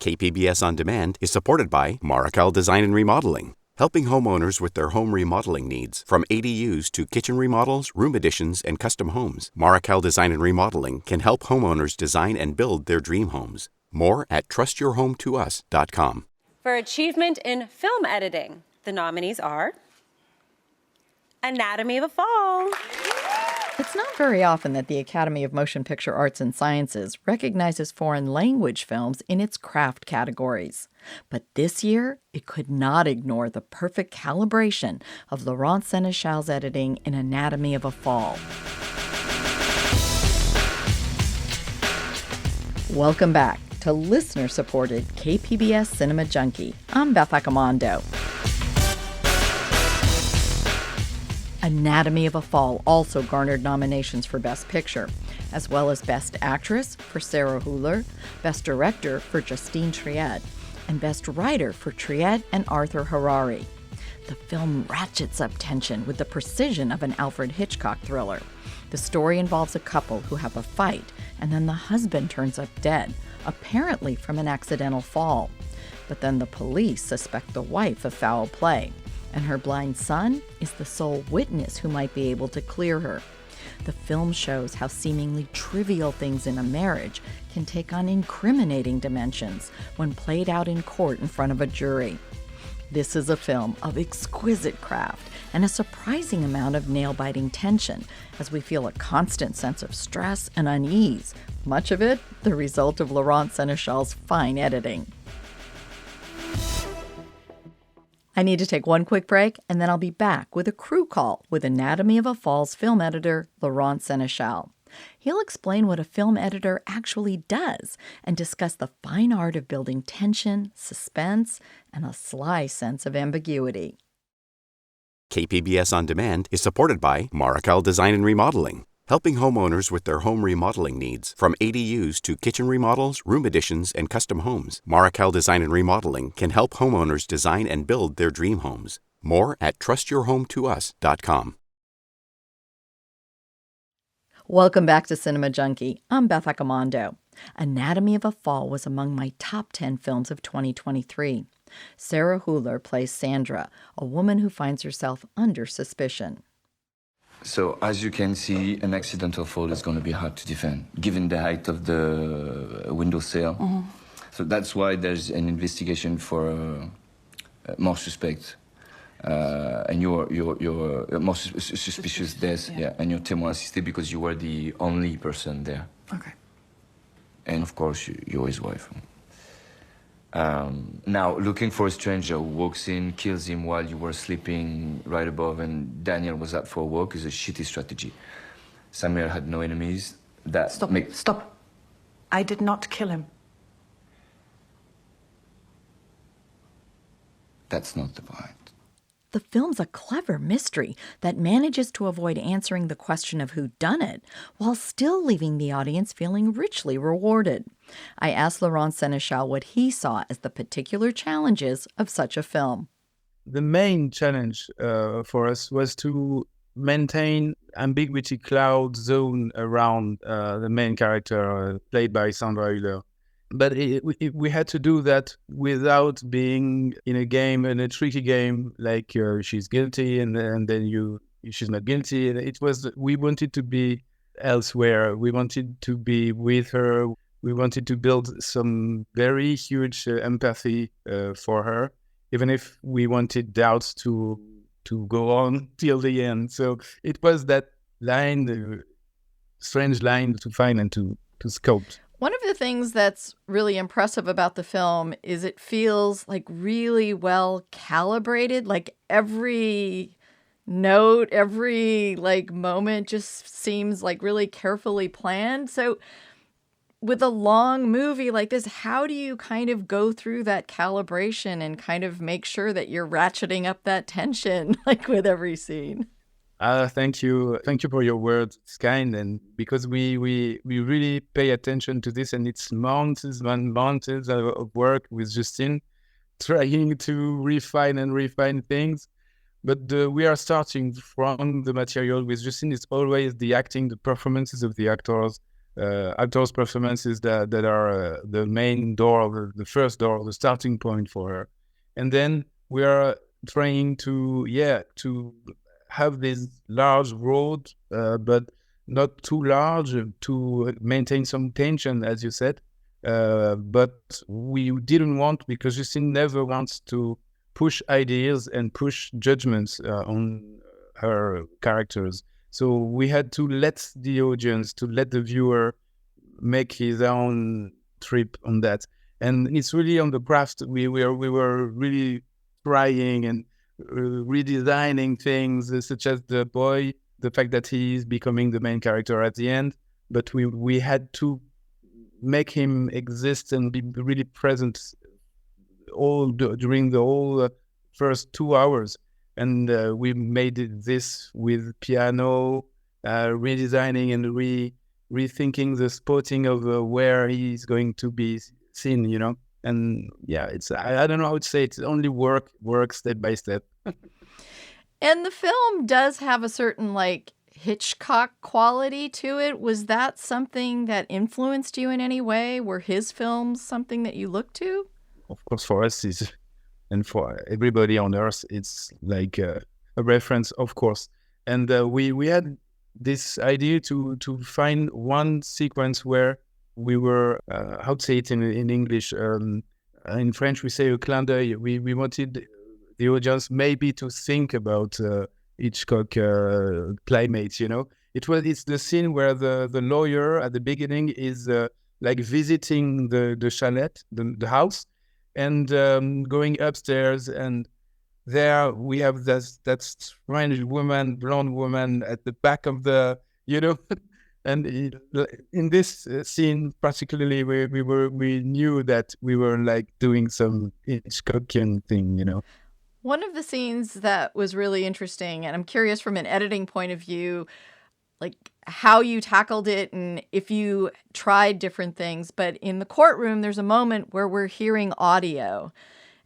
KPBS On Demand is supported by Markel Design and Remodeling, helping homeowners with their home remodeling needs. From ADUs to kitchen remodels, room additions, and custom homes, Markel Design and Remodeling can help homeowners design and build their dream homes. More at trustyourhometous.com. For achievement in film editing, the nominees are Anatomy of a Fall. It's not very often that the Academy of Motion Picture Arts and Sciences recognizes foreign language films in its craft categories. But this year, it could not ignore the perfect calibration of Laurent Sénéchal's editing in Anatomy of a Fall. Welcome back to listener-supported KPBS Cinema Junkie. I'm Beth Accomando. Anatomy of a Fall also garnered nominations for Best Picture, as well as Best Actress for Sarah Hüller, Best Director for Justine Triet, and Best Writer for Triet and Arthur Harari. The film ratchets up tension with the precision of an Alfred Hitchcock thriller. The story involves a couple who have a fight, and then the husband turns up dead, apparently from an accidental fall. But then the police suspect the wife of foul play, and her blind son is the sole witness who might be able to clear her. The film shows how seemingly trivial things in a marriage can take on incriminating dimensions when played out in court in front of a jury. This is a film of exquisite craft and a surprising amount of nail-biting tension as we feel a constant sense of stress and unease, much of it the result of Laurent Sénéchal's fine editing. I need to take one quick break, and then I'll be back with a crew call with Anatomy of a Fall's film editor, Laurent Sénéchal. He'll explain what a film editor actually does and discuss the fine art of building tension, suspense, and a sly sense of ambiguity. KPBS On Demand is supported by Markel Design and Remodeling, helping homeowners with their home remodeling needs. From ADUs to kitchen remodels, room additions, and custom homes, Markel Design and Remodeling can help homeowners design and build their dream homes. More at trustyourhometous.com. Welcome back to Cinema Junkie. I'm Beth Accomando. Anatomy of a Fall was among my top 10 films of 2023. Sarah Hüller plays Sandra, a woman who finds herself under suspicion. So, as you can see, an accidental fall is going to be hard to defend, given the height of the windowsill. Mm-hmm. So that's why there's an investigation for more suspect. And you're more suspicious death, yeah, and you're témoin assisté because you were the only person there. Okay. And of course, you're his wife. Now, looking for a stranger who walks in, kills him while you were sleeping right above and Daniel was out for a walk is a shitty strategy. Samir had no enemies. Stop. I did not kill him. That's not the point. The film's a clever mystery that manages to avoid answering the question of who done it while still leaving the audience feeling richly rewarded. I asked Laurent Sénéchal what he saw as the particular challenges of such a film. The main challenge for us was to maintain ambiguity cloud zone around the main character played by Sandra Hüller. But we had to do that without being in a tricky game, like she's guilty and then she's not guilty. And we wanted to be elsewhere. We wanted to be with her. We wanted to build some very huge empathy for her, even if we wanted doubts to go on till the end. So it was that line, the strange line to find and to sculpt. One of the things that's really impressive about the film is it feels like really well calibrated. Like every note, every moment just seems like really carefully planned. So with a long movie like this, how do you kind of go through that calibration and kind of make sure that you're ratcheting up that tension with every scene? Thank you for your words. It's kind, and because we really pay attention to this, and it's months and months of work with Justine, trying to refine things. But we are starting from the material with Justine. It's always the acting, the performances of the actors, actors' performances that are the main door, the first door, the starting point for her. And then we are trying to have this large road, but not too large to maintain some tension, as you said. But we didn't want, because Justine never wants to push ideas and push judgments on her characters. So we had to let the audience, to let the viewer make his own trip on that. And it's really on the craft. We were really trying and redesigning things, such as the boy, the fact that he is becoming the main character at the end. But we had to make him exist and be really present during the whole first 2 hours. And we made this with piano, redesigning and rethinking the spotting of where he's going to be seen, you know. And yeah, it's I don't know how to say it. It's only work step by step. And the film does have a certain like Hitchcock quality to it. Was that something that influenced you in any way? Were his films something that you looked to? Of course, for us, and for everybody on Earth, it's like a reference, of course. And we had this idea to find one sequence where we were, how to say it in English? In French, we say a clin d'œil. We wanted the audience maybe to think about Hitchcock climates, you know. It's the scene where the lawyer at the beginning is like visiting the chalet, the house, and going upstairs, and there we have that strange woman, blonde woman at the back of the, you know. And in this scene particularly, we knew that we were like doing some Hitchcockian thing, you know. One of the scenes that was really interesting, and I'm curious from an editing point of view, like how you tackled it and if you tried different things. But in the courtroom, there's a moment where we're hearing audio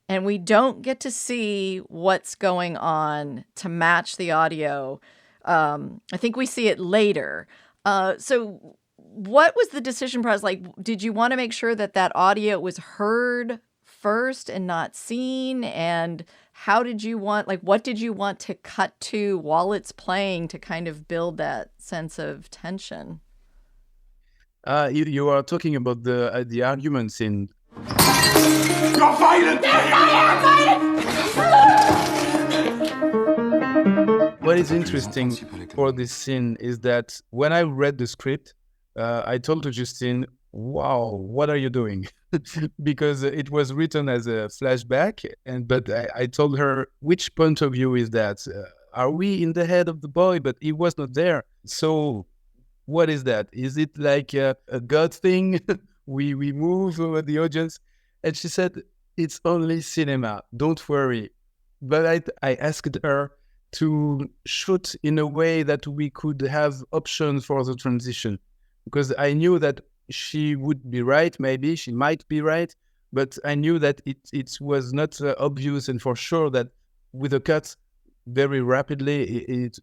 and we don't get to see what's going on to match the audio. I think we see it later. So what was the decision process like? Did you want to make sure that audio was heard first and not seen? And how did you want, like, what did you want to cut to while it's playing to kind of build that sense of tension? You are talking about the arguments in. You're violent! What is interesting for this scene is that when I read the script, I told to Justine, wow, what are you doing? Because it was written as a flashback, but I told her, which point of view is that? Are we in the head of the boy? But he was not there. So what is that? Is it like a God thing? we move over the audience? And she said, it's only cinema. Don't worry. But I asked her to shoot in a way that we could have options for the transition. Because I knew that she would be right, maybe she might be right, but I knew that it was not obvious, and for sure that with a cut very rapidly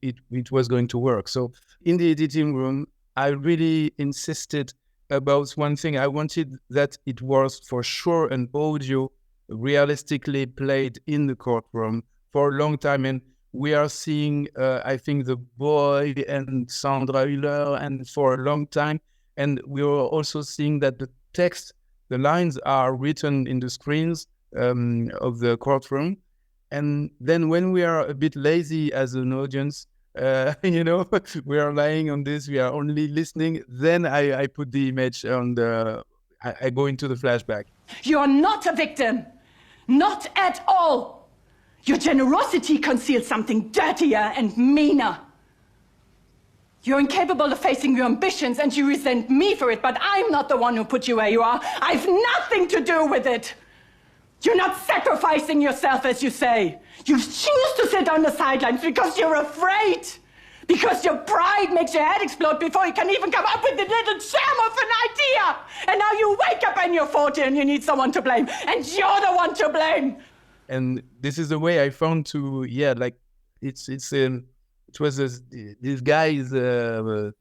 it was going to work. So in the editing room, I really insisted about one thing. I wanted that it was for sure an audio realistically played in the courtroom for a long time, and we are seeing, I think, the boy and Sandra Hüller, and for a long time. And we were also seeing that the text, the lines are written in the screens of the courtroom. And then when we are a bit lazy as an audience, you know, we are lying on this, we are only listening. Then I put the image on I go into the flashback. You're not a victim. Not at all. Your generosity conceals something dirtier and meaner. You're incapable of facing your ambitions and you resent me for it, but I'm not the one who put you where you are. I've nothing to do with it. You're not sacrificing yourself, as you say. You choose to sit on the sidelines because you're afraid. Because your pride makes your head explode before you can even come up with a little germ of an idea. And now you wake up and you're 40 and you need someone to blame. And you're the one to blame. And this is the way I found to, like it was this guy's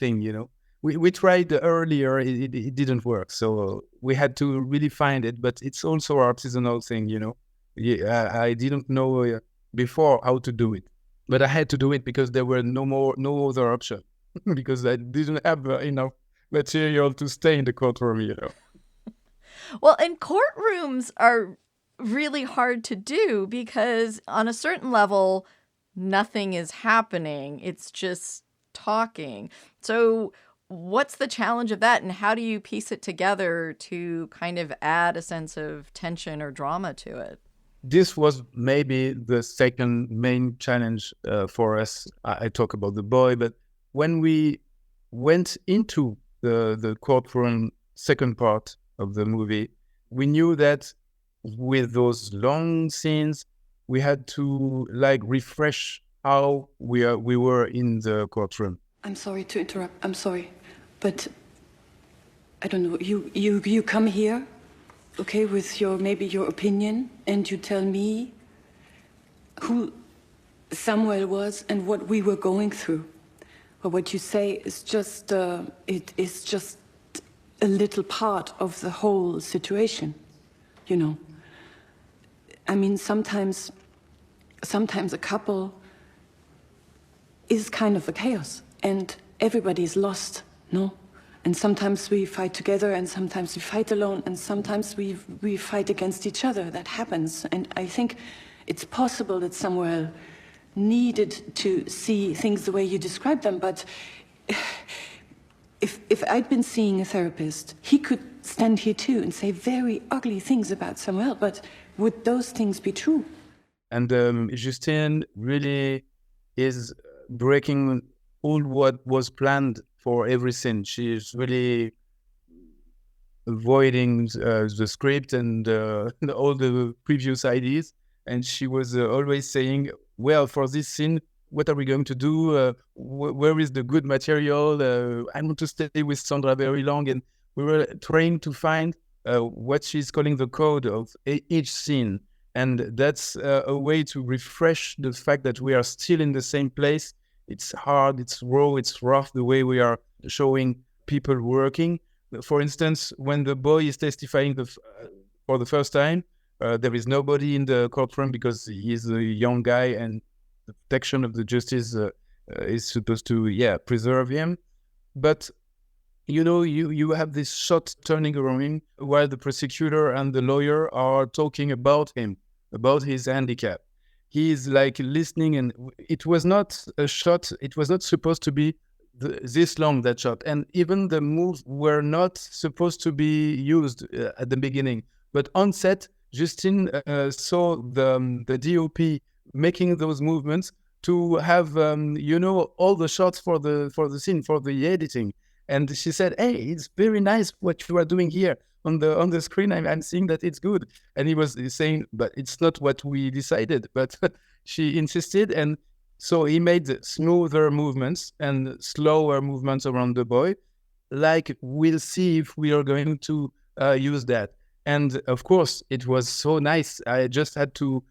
thing, you know. We tried earlier, it didn't work. So we had to really find it, but it's also artisanal thing, you know. Yeah, I didn't know before how to do it, but I had to do it because there were no other option because I didn't have enough material to stay in the courtroom, you know. Well, and courtrooms are really hard to do because on a certain level, nothing is happening. It's just talking. So what's the challenge of that, and how do you piece it together to kind of add a sense of tension or drama to it? This was maybe the second main challenge for us. I talk about the boy, but when we went into the courtroom second part of the movie, we knew that with those long scenes, we had to like refresh how we were in the courtroom. I'm sorry to interrupt. I'm sorry. But I don't know. You come here, okay, with maybe your opinion, and you tell me who Samuel was and what we were going through. But what you say is just it is just a little part of the whole situation, you know. I mean, sometimes a couple is kind of a chaos, and everybody's lost, no? And sometimes we fight together, and sometimes we fight alone, and sometimes we fight against each other. That happens, and I think it's possible that Samuel needed to see things the way you describe them, but if I'd been seeing a therapist, he could stand here too and say very ugly things about Samuel, but would those things be true? And Justine really is breaking all what was planned for every scene. She is really avoiding the script and all the previous ideas. And she was always saying, well, for this scene, what are we going to do? Where is the good material? I want to stay with Sandra very long. And we were trying to find what she's calling the code of each scene. And that's a way to refresh the fact that we are still in the same place. It's hard, it's raw, it's rough, the way we are showing people working. For instance, when the boy is testifying for the first time, there is nobody in the courtroom because he's a young guy and the protection of the justice is supposed to, preserve him. But, you know, you have this shot turning around while the prosecutor and the lawyer are talking about him, about his handicap. He is like listening, and it was not a shot. It was not supposed to be this long, that shot. And even the moves were not supposed to be used at the beginning. But on set, Justine saw the DOP making those movements to have, all the shots for the scene, for the editing. And she said, hey, it's very nice what you are doing here. On the screen, I'm seeing that it's good. And he was saying, but it's not what we decided. But she insisted, and so he made smoother movements and slower movements around the boy. Like, we'll see if we are going to use that. And of course, it was so nice. I just had to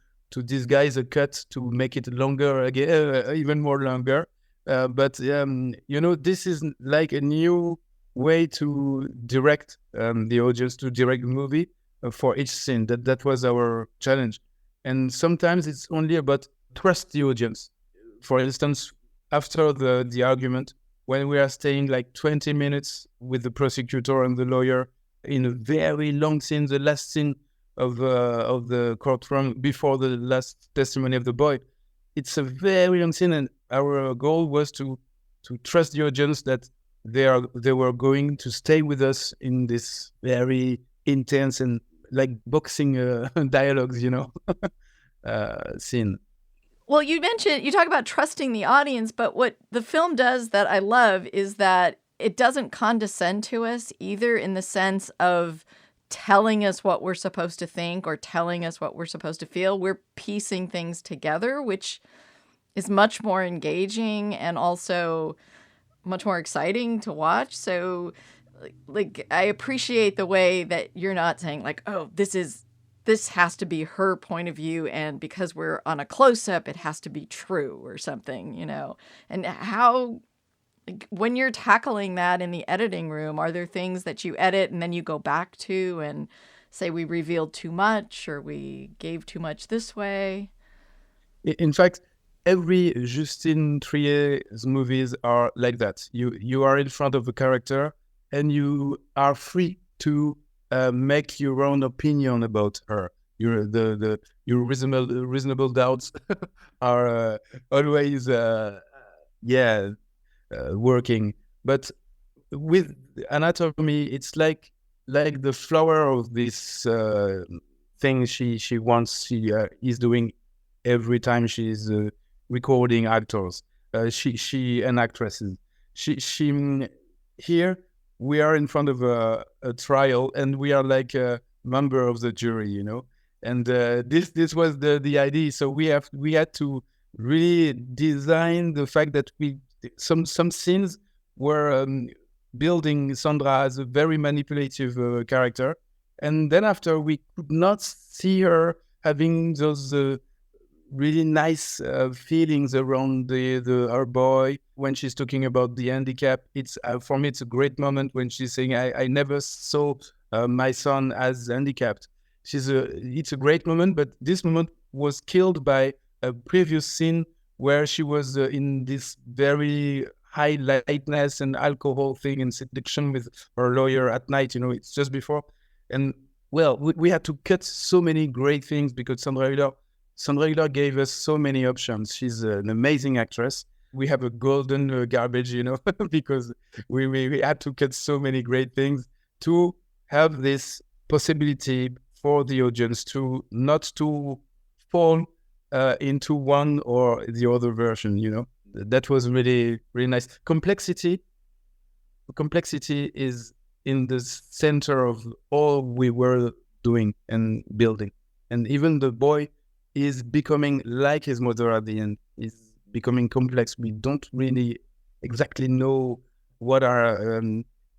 disguise a cut to make it longer again, even more longer. But this is like a new way to direct the audience, to direct the movie for each scene. That was our challenge. And sometimes it's only about trust the audience. For instance, after the argument, when we are staying like 20 minutes with the prosecutor and the lawyer in a very long scene, the last scene of the courtroom before the last testimony of the boy, it's a very long scene, and our goal was to trust the audience that they were going to stay with us in this very intense and like boxing dialogues, scene. Well, you talk about trusting the audience, but what the film does that I love is that it doesn't condescend to us either, in the sense of telling us what we're supposed to think or telling us what we're supposed to feel. We're piecing things together, which is much more engaging and also much more exciting to watch. So like I appreciate the way that you're not saying like, oh, this has to be her point of view, and because we're on a close-up, it has to be true or something, And how Like, when you're tackling that in the editing room, are there things that you edit and then you go back to and say we revealed too much or we gave too much this way? In fact, every Justine Trier's movies are like that. You are in front of a character and you are free to make your own opinion about her. Your reasonable doubts are always working. But with anatomy, it's like the flower of this thing she is doing every time she's recording actors. She and actresses. She here we are in front of a trial, and we are like a member of the jury, you know. And this was the idea. So we had to really design the fact that some scenes were building Sandra as a very manipulative character, and then after we could not see her having those really nice feelings around our boy when she's talking about the handicap. It's for me, it's a great moment when she's saying, "I never saw my son as handicapped." It's a great moment, but this moment was killed by a previous scene where she was in this very high lightness and alcohol thing and seduction with her lawyer at night. You know, it's just before, and well, we had to cut so many great things because Sandra Hüller gave us so many options. She's an amazing actress. We have a golden garbage, you know, because we had to cut so many great things to have this possibility for the audience to not to fall into one or the other version, you know. That was really, really nice. Complexity is in the center of all we were doing and building. And even the boy is becoming like his mother at the end. Is becoming complex. We don't really exactly know what are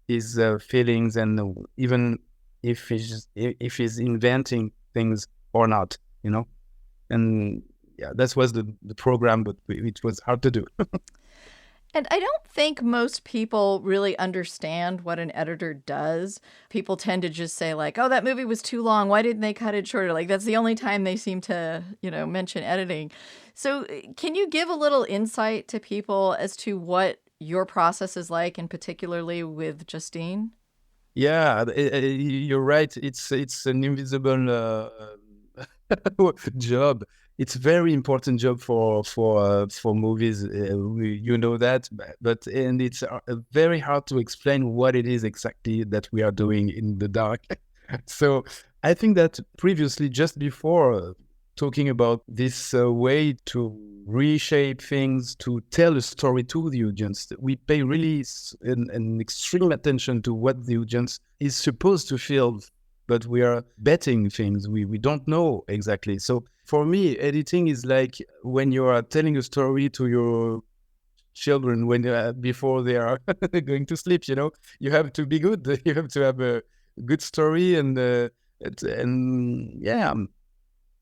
his feelings, and even if he's inventing things or not, you know. And yeah, that was the program, but it was hard to do. And I don't think most people really understand what an editor does. People tend to just say like, oh, that movie was too long. Why didn't they cut it shorter? Like, that's the only time they seem to, you know, mention editing. So can you give a little insight to people as to what your process is like, and particularly with Justine? Yeah, you're right. It's an invisible job. It's a very important job for movies. You know that, and it's very hard to explain what it is exactly that we are doing in the dark. So I think that previously, just before talking about this way to reshape things, to tell a story to the audience, we pay really an extreme attention to what the audience is supposed to feel. But we are betting things we don't know exactly. So for me, editing is like when you are telling a story to your children when before they are going to sleep. You know, you have to be good. You have to have a good story and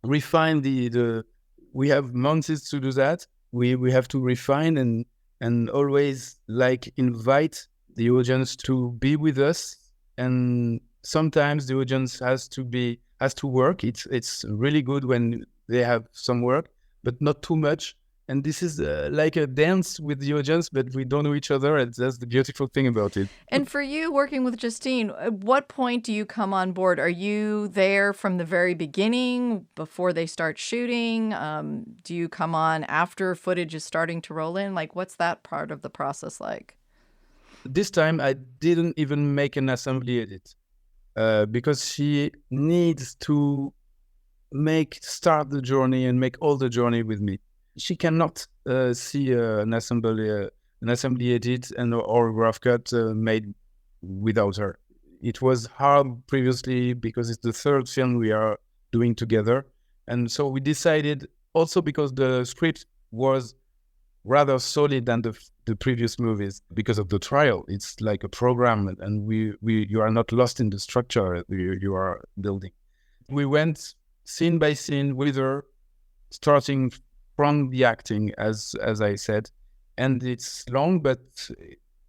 refine the. We have months to do that. We have to refine and always like invite the audience to be with us. And sometimes the audience has to work. It's really good when they have some work, but not too much. And this is like a dance with the audience, but we don't know each other, and that's the beautiful thing about it. And for you, working with Justine, at what point do you come on board? Are you there from the very beginning, before they start shooting? Do you come on after footage is starting to roll in? Like, what's that part of the process like? This time, I didn't even make an assembly edit. Because she needs to start the journey and make all the journey with me. She cannot see an assembly edit or rough cut made without her. It was hard previously because it's the third film we are doing together. And so we decided, also because the script was rather solid than the previous movies because of the trial. It's like a program, and you are not lost in the structure you are building. We went scene by scene with her, starting from the acting, as I said, and it's long, but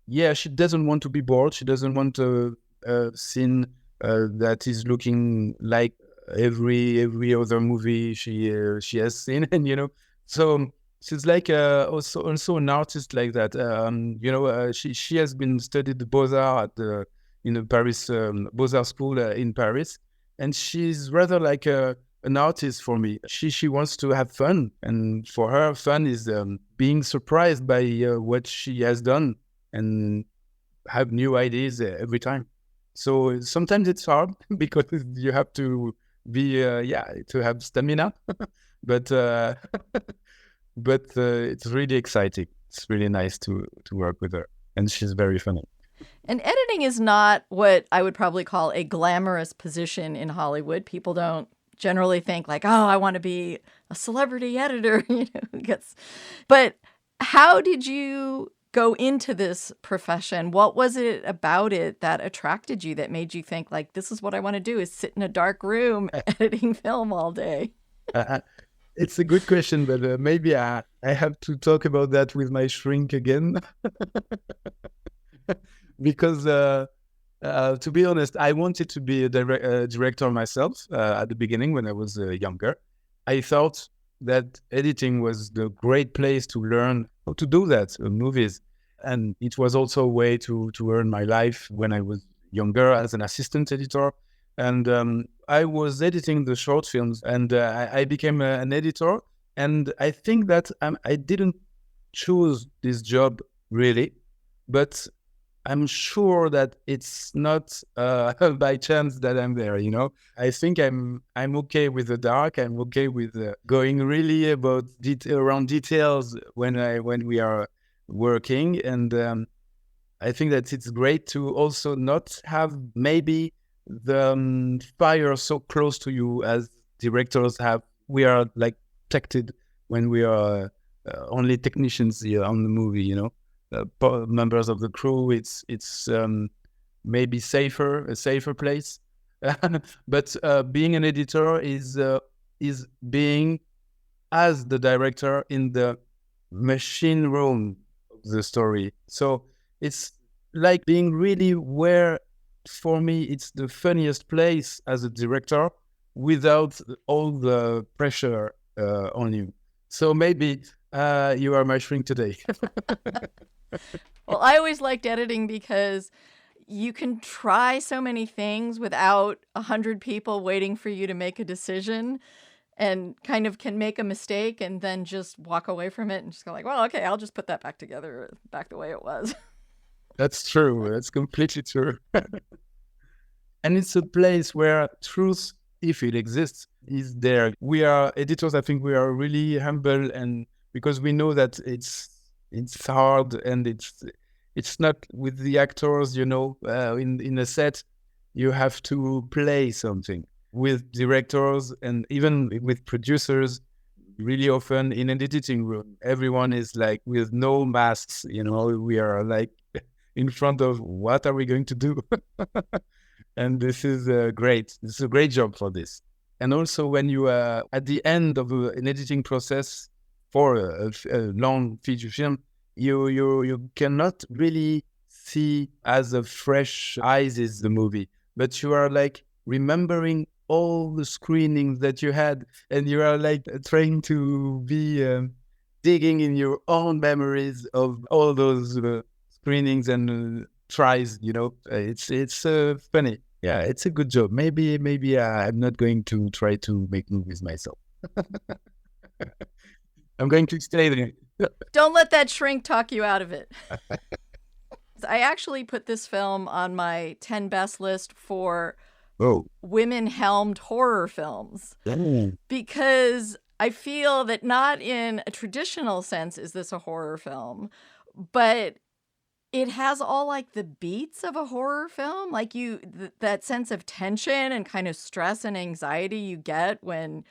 yeah, she doesn't want to be bored. She doesn't want a scene that is looking like every other movie she has seen, and so she's like also an artist like that. She has been studied the Beaux-Arts at the Paris Beaux-Arts school in Paris, and she's rather like an artist for me. She wants to have fun, and for her, fun is being surprised by what she has done and have new ideas every time. So sometimes it's hard because you have to be to have stamina, but it's really exciting. It's really nice to work with her, and she's very funny. And editing is not what I would probably call a glamorous position in Hollywood. People don't generally think like, oh, I want to be a celebrity editor, But how did you go into this profession? What was it about it that attracted you, that made you think like, this is what I want to do, is sit in a dark room editing film all day? It's a good question, but maybe I have to talk about that with my shrink again. Because to be honest, I wanted to be a director myself at the beginning when I was younger. I thought that editing was the great place to learn how to do that, movies. And it was also a way to earn my life when I was younger as an assistant editor. And I was editing the short films, and I became an editor. And I think that I didn't choose this job really, but I'm sure that it's not by chance that I'm there. I think I'm okay with the dark. I'm okay with going really about around details when we are working, and I think that it's great to also not have maybe the fire so close to you as directors have. We are like protected when we are only technicians here on the movie. Members of the crew, it's maybe a safer place. But being an editor is being as the director in the machine room of the story. So it's like being really where, for me, it's the funniest place as a director without all the pressure on you. So maybe you are my shrink today. Well, I always liked editing because you can try so many things without 100 people waiting for you to make a decision, and kind of can make a mistake and then just walk away from it and just go like, well, okay, I'll just put that back together, back the way it was. That's true. That's completely true. And it's a place where truth, if it exists, is there. We are editors. I think we are really humble, and because we know that it's hard, and it's not with the actors, in a set. You have to play something with directors and even with producers. Really often in an editing room, everyone is like with no masks. We are like in front of what are we going to do? And this is great. This is a great job for this. And also when you are at the end of an editing process for a long feature film, you cannot really see as a fresh eyes is the movie, but you are like remembering all the screenings that you had, and you are like trying to be digging in your own memories of all those screenings and tries. It's funny. Yeah, it's a good job. Maybe I'm not going to try to make movies myself. I'm going to stay there. Don't let that shrink talk you out of it. I actually put this film on my 10 best list for women-helmed horror films. Because I feel that not in a traditional sense is this a horror film, but it has all like the beats of a horror film, like that sense of tension and kind of stress and anxiety you get when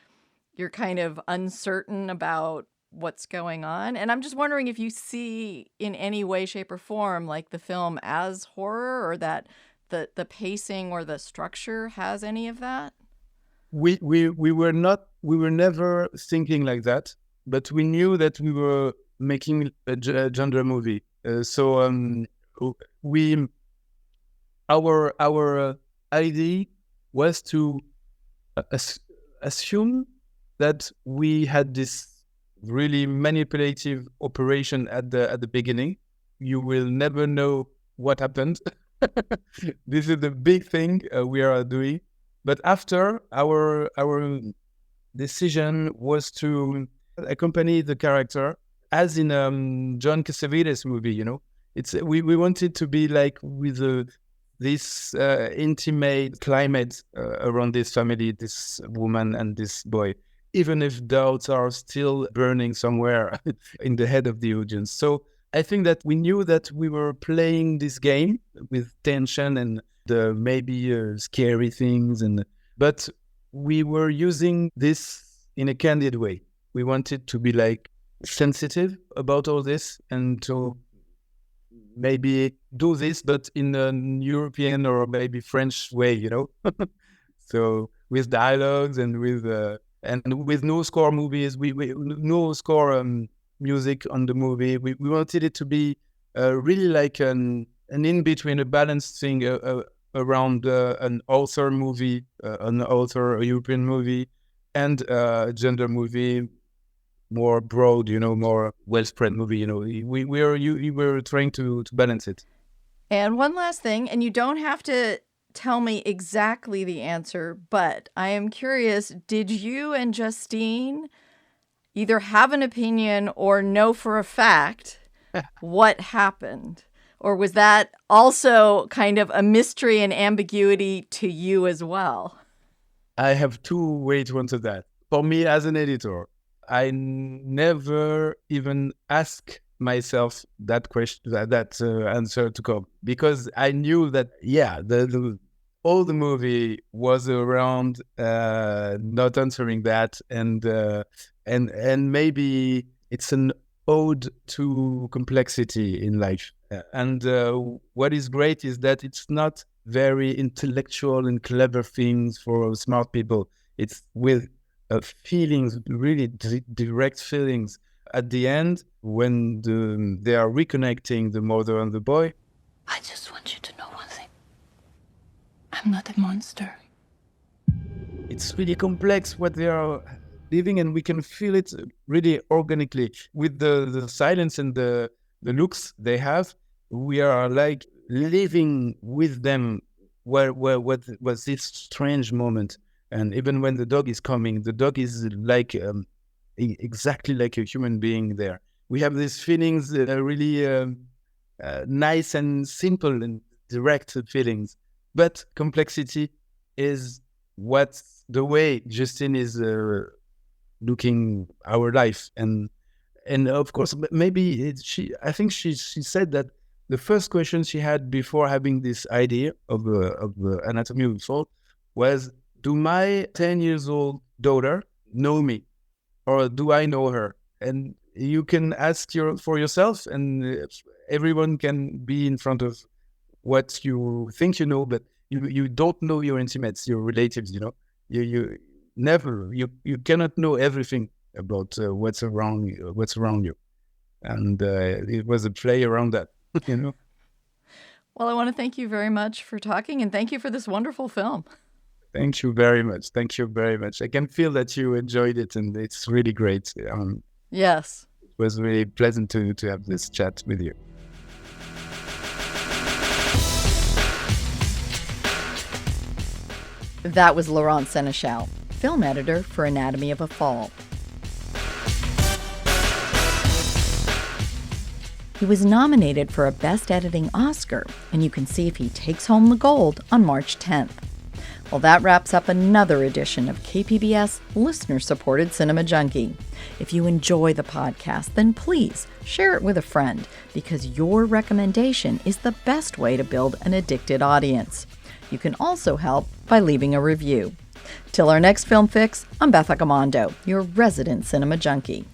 you're kind of uncertain about what's going on. And I'm just wondering if you see in any way, shape, or form like the film as horror, or that the pacing or the structure has any of that. We were never thinking like that, but we knew that we were making a gender movie. Our idea was to assume that we had this really manipulative operation at the beginning. You will never know what happened. This is the big thing we are doing. But after, our decision was to accompany the character as in John Cassavetes movie. We wanted to be like with this intimate climate around this family, this woman and this boy, even if doubts are still burning somewhere in the head of the audience. So I think that we knew that we were playing this game with tension and maybe scary things, but we were using this in a candid way. We wanted to be like sensitive about all this and to maybe do this, but in a European or maybe French way, So with dialogues and with no score movies, we no score music on the movie. We wanted it to be really like an in-between, a balanced thing around an author movie, a European movie, and a gender movie, more broad, more well-spread movie. We were trying to balance it. And one last thing, and you don't have to tell me exactly the answer, but I am curious, did you and Justine either have an opinion or know for a fact what happened? Or was that also kind of a mystery and ambiguity to you as well? I have two ways to answer that. For me, as an editor, I never even ask myself that question, that answer to come, because I knew that all the movie was around not answering that, and maybe it's an ode to complexity in life. And what is great is that it's not very intellectual and clever things for smart people. It's with feelings, really direct feelings. At the end, when they are reconnecting, the mother and the boy. I just want you to know one thing. I'm not a monster. It's really complex what they are living, and we can feel it really organically. With the silence and the looks they have, we are like living with them what was this strange moment. And even when the dog is coming, the dog is like exactly like a human being there. We have these feelings that are really nice and simple and direct feelings. But complexity is what's the way Justine is looking our life. And of course, maybe I think she said that the first question she had before having this idea of the Anatomy of a Fall was, do my 10 years old daughter know me, or do I know her? And you can ask for yourself, and everyone can be in front of what you think you know, but you don't know your intimates, your relatives. You never, you cannot know everything about what's around you, and it was a play around that. Well, I want to thank you very much for talking, and thank you for this wonderful film. Thank you very much. Thank you very much. I can feel that you enjoyed it, and it's really great. Yes. It was really pleasant to have this chat with you. That was Laurent Sénéchal, film editor for Anatomy of a Fall. He was nominated for a Best Editing Oscar, and you can see if he takes home the gold on March 10th. Well, that wraps up another edition of KPBS listener-supported Cinema Junkie. If you enjoy the podcast, then please share it with a friend, because your recommendation is the best way to build an addicted audience. You can also help by leaving a review. Till our next Film Fix, I'm Beth Accomando, your resident Cinema Junkie.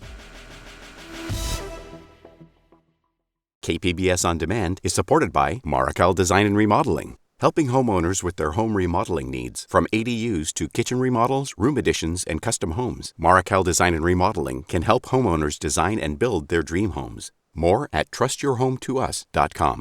KPBS On Demand is supported by Markel Design and Remodeling, helping homeowners with their home remodeling needs. From ADUs to kitchen remodels, room additions, and custom homes, Markel Design and Remodeling can help homeowners design and build their dream homes. More at trustyourhometous.com.